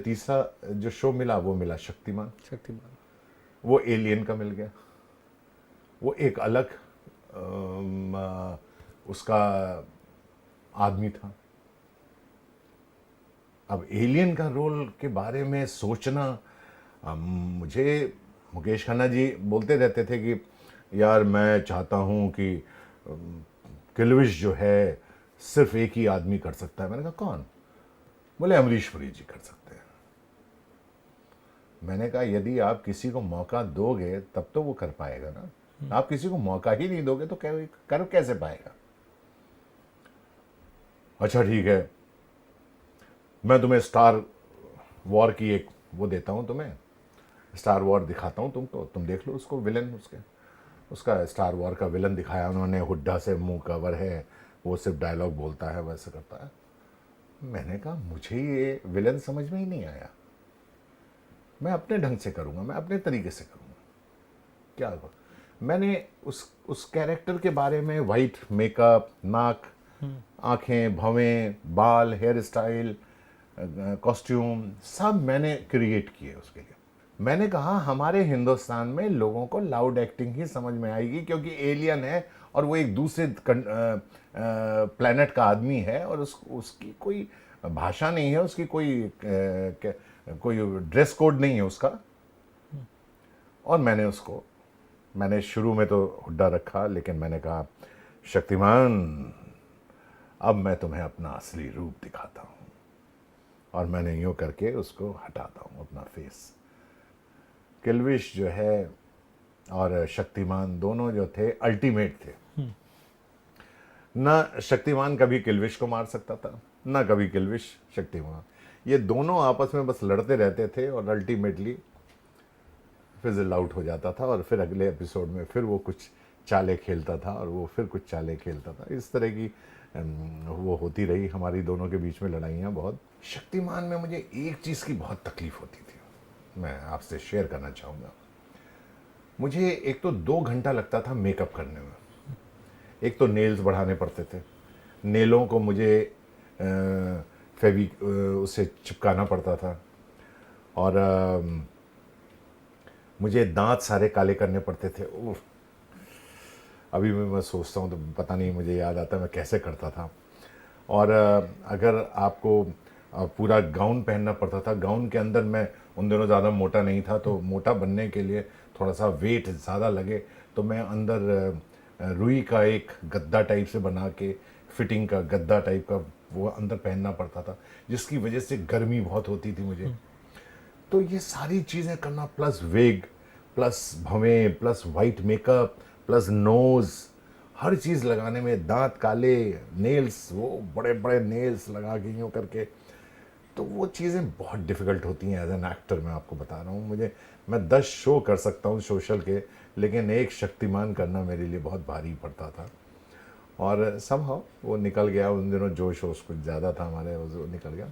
तीसरा जो शो मिला वो मिला शक्तिमान। शक्तिमान। वो एलियन का मिल गया, वो एक अलग उसका आदमी था। अब एलियन का रोल के बारे में सोचना, मुझे मुकेश खन्ना जी बोलते रहते थे कि यार मैं चाहता हूँ कि किल्विश जो है सिर्फ एक ही आदमी कर सकता है। मैंने कहा कौन? बोले अमरीश पुरी जी कर सकते हैं। मैंने कहा यदि आप किसी को मौका दोगे तब तो वो कर पाएगा ना, आप किसी को मौका ही नहीं दोगे तो कर कैसे पाएगा? अच्छा ठीक है, मैं तुम्हें स्टार वॉर की एक वो देता हूँ, तुम्हें स्टार वॉर दिखाता हूँ तुमको, तुम देख लो उसको, विलन उसका स्टार वॉर का विलन दिखाया उन्होंने, हुड्डा से मुंह कवर है, वो सिर्फ डायलॉग बोलता है, वैसे करता है। मैंने कहा मुझे ये विलन समझ में ही नहीं आया, मैं अपने ढंग से करूँगा, मैं अपने तरीके से करूँगा। क्या होगा? मैंने उस कैरेक्टर के बारे में वाइट मेकअप, नाक, आंखें, भवें, बाल, हेयर स्टाइल, कॉस्ट्यूम सब मैंने क्रिएट किए उसके लिए। मैंने कहा हमारे हिंदुस्तान में लोगों को लाउड एक्टिंग ही समझ में आएगी, क्योंकि एलियन है और वो एक दूसरे प्लेनेट का आदमी है और उसकी कोई भाषा नहीं है, उसकी कोई ड्रेस कोड नहीं है उसका। और मैंने शुरू में तो हुड्डा रखा, लेकिन मैंने कहा शक्तिमान अब मैं तुम्हें अपना असली रूप दिखाता हूँ, और मैंने यूँ करके उसको हटाता हूँ अपना फेस। किल्विश जो है और शक्तिमान दोनों जो थे अल्टीमेट थे। ना शक्तिमान कभी किल्विश को मार सकता था, ना कभी किल्विश शक्तिमान। ये दोनों आपस में बस लड़ते रहते थे और अल्टीमेटली फिजल आउट हो जाता था, और फिर अगले एपिसोड में फिर वो कुछ चालें खेलता था और वो फिर कुछ चालें खेलता था। इस तरह की वो होती रही हमारी दोनों के बीच में लड़ाइयाँ बहुत। शक्तिमान में मुझे एक चीज़ की बहुत तकलीफ होती थी, मैं आपसे शेयर करना चाहूँगा। मुझे एक तो 2 घंटा लगता था मेकअप करने में। एक तो नेल्स बढ़ाने पड़ते थे, नेलों को मुझे उससे चिपकाना पड़ता था, और मुझे दांत सारे काले करने पड़ते थे। उफ, अभी मैं सोचता हूँ तो पता नहीं मुझे याद आता मैं कैसे करता था। और अगर आपको पूरा गाउन पहनना पड़ता था, गाउन के अंदर मैं उन दिनों ज़्यादा मोटा नहीं था, तो मोटा बनने के लिए थोड़ा सा वेट ज़्यादा लगे तो मैं अंदर रुई का एक गद्दा टाइप से बना के, फिटिंग का गद्दा टाइप का वो अंदर पहनना पड़ता था, जिसकी वजह से गर्मी बहुत होती थी मुझे। तो ये सारी चीज़ें करना, प्लस वेग, प्लस भवें, plus white makeup, plus nose, हर चीज़ लगाने में, दांत काले, नेल्स वो बड़े बड़े नेल्स लगा के यूँ करके, तो वो चीज़ें बहुत डिफ़िकल्ट होती हैं एज एन एक्टर। मैं आपको बता रहा हूँ, मैं 10 शो कर सकता हूँ सोशल के, लेकिन एक शक्तिमान करना मेरे लिए बहुत भारी पड़ता था। और समहाउ वो निकल गया, उन दिनों जोश वोश कुछ ज़्यादा था हमारे, वो निकल गया।